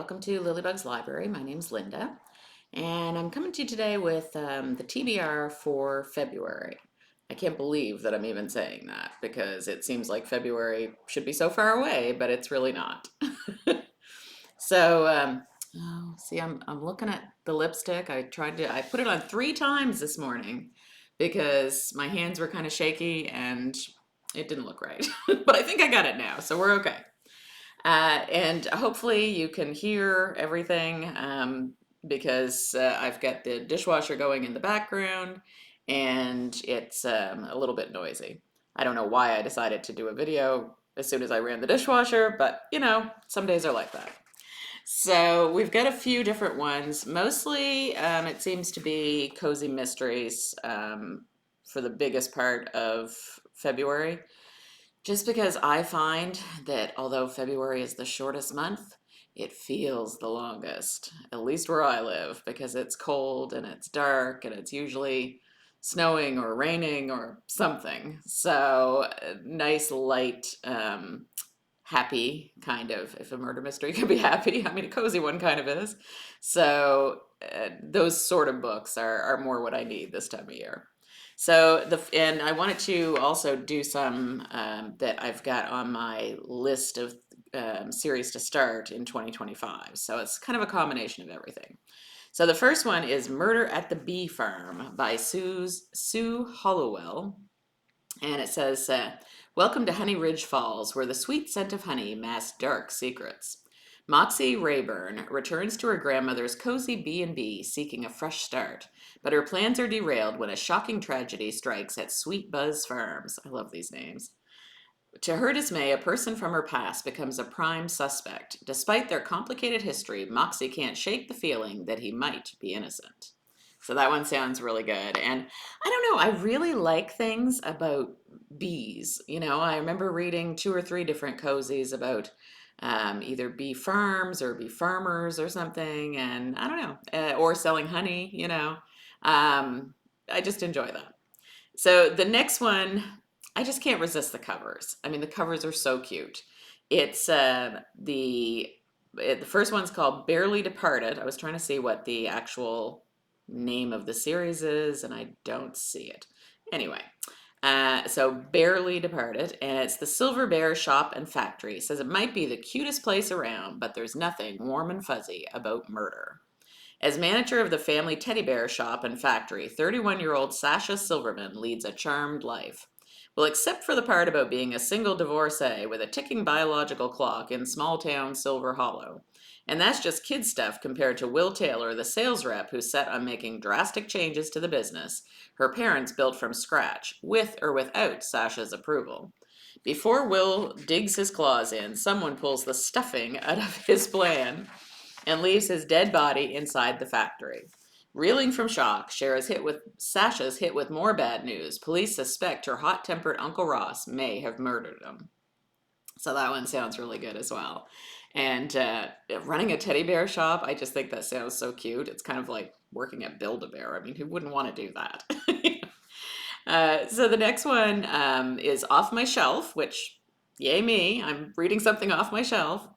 welcome to Lilybug's Library. My name's Linda, and I'm coming to you today with the TBR for February. I can't believe that I'm even saying that because it seems like February should be so far away, but it's really not. So, oh, see, I'm looking at the lipstick. I put it on 3 times this morning because my hands were kind of shaky and it didn't look right. But I think I got it now, so we're okay. And hopefully you can hear everything because I've got the dishwasher going in the background and it's a little bit noisy. I don't know why I decided to do a video as soon as I ran the dishwasher, but some days are like that. So we've got a few different ones. Mostly it seems to be cozy mysteries for the biggest part of February. Just because I find that although February is the shortest month, it feels the longest, at least where I live, because it's cold and it's dark and it's usually snowing or raining or something. So, nice, light, happy kind of, if a murder mystery can be happy, I mean, a cozy one kind of is. So, those sort of books are more what I need this time of year. So and I wanted to also do some that I've got on my list of series to start in 2025. So it's kind of a combination of everything. So the first one is Murder at the Bee Farm by Sue Hollowell. And it says, Welcome to Honey Ridge Falls, where the sweet scent of honey masks dark secrets. Moxie Rayburn returns to her grandmother's cozy B&B seeking a fresh start, but her plans are derailed when a shocking tragedy strikes at Sweet Buzz Farms. I love these names. To her dismay, a person from her past becomes a prime suspect. Despite their complicated history, Moxie can't shake the feeling that he might be innocent. So that one sounds really good. And I don't know, I really like things about bees. I remember reading 2 or 3 different cozies about either bee farms or bee farmers or something. And I don't know, or selling honey. I just enjoy that. So the next one, I just can't resist the covers. I mean, the covers are so cute. It's the first one's called Barely Departed. I was trying to see what the actual name of the series is, and I don't see it. Anyway, so Barely Departed, and it's the Silver Bear Shop and Factory. It says it might be the cutest place around, but there's nothing warm and fuzzy about murder. As manager of the family teddy bear shop and factory, 31-year-old Sasha Silverman leads a charmed life. Well, except for the part about being a single divorcee with a ticking biological clock in small-town Silver Hollow. And that's just kid stuff compared to Will Taylor, the sales rep who's set on making drastic changes to the business her parents built from scratch, with or without Sasha's approval. Before Will digs his claws in, someone pulls the stuffing out of his plan and leaves his dead body inside the factory. Reeling from shock, Sasha's hit with more bad news. Police suspect her hot-tempered Uncle Ross may have murdered him. So that one sounds really good as well. And running a teddy bear shop, I just think that sounds so cute. It's kind of like working at Build-A-Bear. I mean, who wouldn't want to do that? So the next one is Off My Shelf, which, yay me, I'm reading something off my shelf.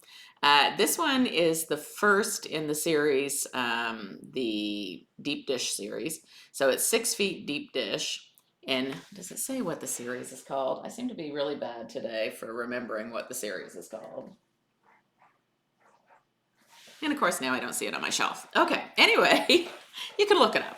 This one is the first in the series, the Deep Dish series. So it's 6 Feet Deep Dish. And does it say what the series is called? I seem to be really bad today for remembering what the series is called. And of course, now I don't see it on my shelf. Okay, anyway, you can look it up.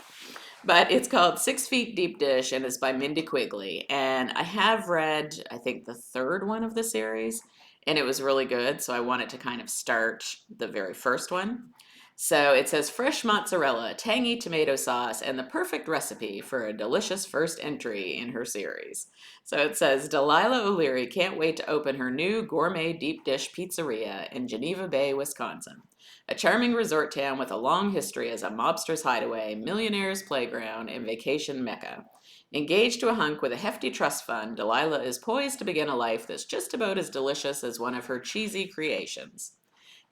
But it's called 6 Feet Deep Dish and it's by Mindy Quigley. And I have read, I think, the 3rd one of the series, and it was really good. So I wanted to kind of start the very first one. So it says fresh mozzarella, tangy tomato sauce, and the perfect recipe for a delicious first entry in her series. So it says Delilah O'Leary can't wait to open her new gourmet deep dish pizzeria in Geneva Bay, Wisconsin. A charming resort town with a long history as a mobster's hideaway, millionaire's playground, and vacation mecca. Engaged to a hunk with a hefty trust fund, Delilah is poised to begin a life that's just about as delicious as one of her cheesy creations.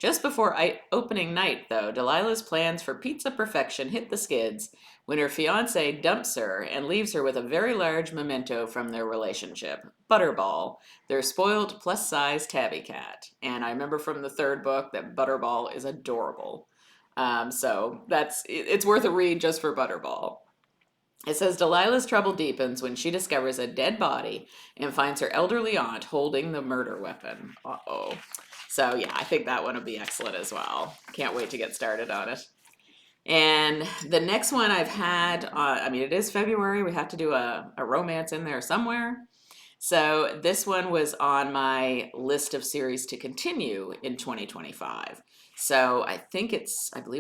Just before opening night, though, Delilah's plans for pizza perfection hit the skids when her fiance dumps her and leaves her with a very large memento from their relationship, Butterball, their spoiled plus-size tabby cat. And I remember from the third book that Butterball is adorable. So it's worth a read just for Butterball. It says Delilah's trouble deepens when she discovers a dead body and finds her elderly aunt holding the murder weapon. Uh-oh. So yeah, I think that one will be excellent as well. Can't wait to get started on it. And the next one I've had, I mean, it is February. We have to do a romance in there somewhere. So this one was on my list of series to continue in 2025. So I believe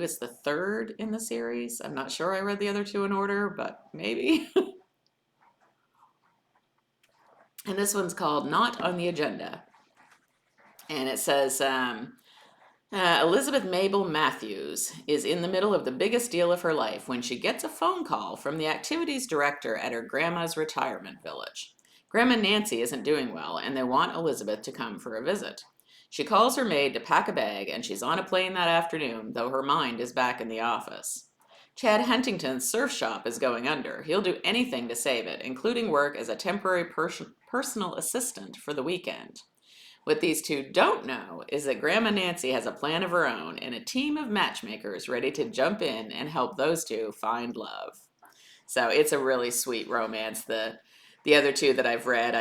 it's the third in the series. I'm not sure I read the other two in order, but maybe. And this one's called Not on the Agenda. And it says, Elizabeth Mabel Matthews is in the middle of the biggest deal of her life when she gets a phone call from the activities director at her grandma's retirement village. Grandma Nancy isn't doing well, and they want Elizabeth to come for a visit. She calls her maid to pack a bag, and she's on a plane that afternoon, though her mind is back in the office. Chad Huntington's surf shop is going under. He'll do anything to save it, including work as a temporary personal assistant for the weekend. What these two don't know is that Grandma Nancy has a plan of her own and a team of matchmakers ready to jump in and help those two find love. So it's a really sweet romance. The other two that I've read,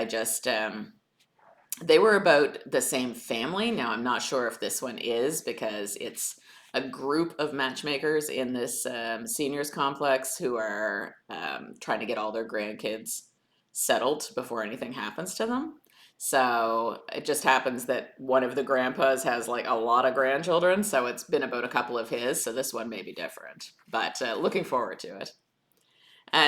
they were about the same family. Now I'm not sure if this one is because it's a group of matchmakers in this seniors complex who are trying to get all their grandkids settled before anything happens to them. So it just happens that one of the grandpas has like a lot of grandchildren, so it's been about a couple of his. So this one may be different, but looking forward to it.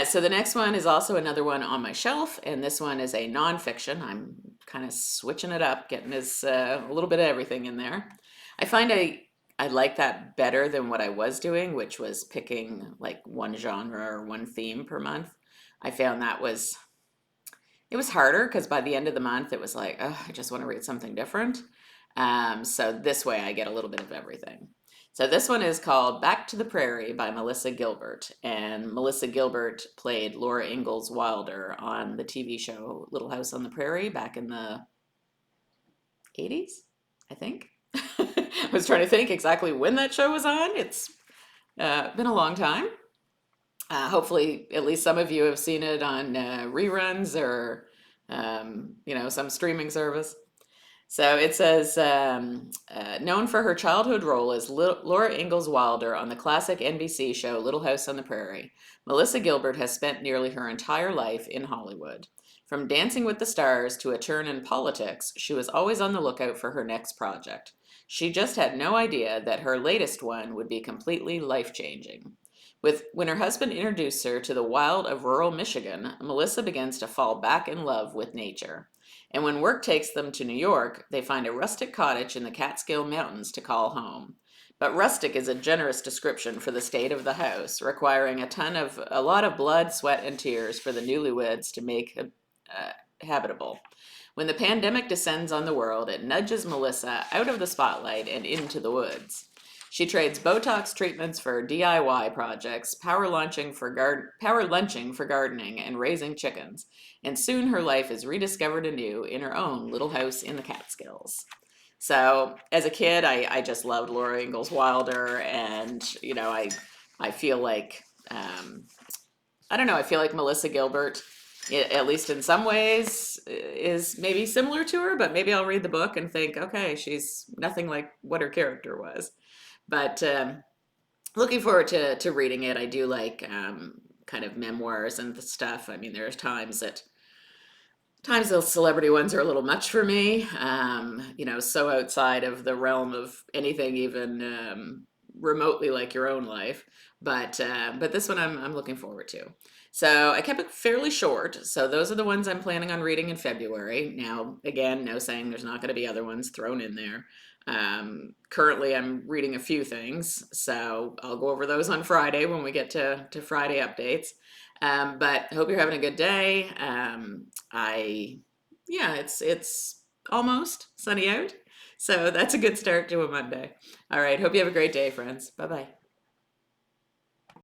So the next one is also another one on my shelf, and this one is a nonfiction. I'm kind of switching it up, getting this a little bit of everything in there. I find I like that better than what I was doing, which was picking like one genre or one theme per month. I found it was harder because by the end of the month it was like, oh, I just want to read something different. So this way I get a little bit of everything. So this one is called Back to the Prairie by Melissa Gilbert. And Melissa Gilbert played Laura Ingalls Wilder on the TV show Little House on the Prairie back in the 80s, I think. I was trying to think exactly when that show was on. It's been a long time. Hopefully, at least some of you have seen it on reruns or, some streaming service. So it says, known for her childhood role as Laura Ingalls Wilder on the classic NBC show Little House on the Prairie, Melissa Gilbert has spent nearly her entire life in Hollywood. From Dancing with the Stars to a turn in politics, she was always on the lookout for her next project. She just had no idea that her latest one would be completely life-changing. When her husband introduced her to the wild of rural Michigan, Melissa begins to fall back in love with nature. And when work takes them to New York, they find a rustic cottage in the Catskill Mountains to call home. But rustic is a generous description for the state of the house, requiring a lot of blood, sweat, and tears for the newlyweds to make habitable. When the pandemic descends on the world, it nudges Melissa out of the spotlight and into the woods. She trades Botox treatments for DIY projects, power lunching for gardening and raising chickens, and soon her life is rediscovered anew in her own little house in the Catskills. So, as a kid, I just loved Laura Ingalls Wilder, and I feel like I don't know, I feel like Melissa Gilbert, at least in some ways, is maybe similar to her, but maybe I'll read the book and think, okay, she's nothing like what her character was. But looking forward to reading it. I do like kind of memoirs and the stuff. I mean, there's times those celebrity ones are a little much for me. So outside of the realm of anything even remotely like your own life. But this one I'm looking forward to. So I kept it fairly short. So those are the ones I'm planning on reading in February. Now, again, no saying there's not going to be other ones thrown in there. Currently, I'm reading a few things, so I'll go over those on Friday when we get to Friday updates. But I hope you're having a good day. Yeah, it's almost sunny out, So that's a good start to a Monday. All right. Hope you have a great day, friends. Bye bye.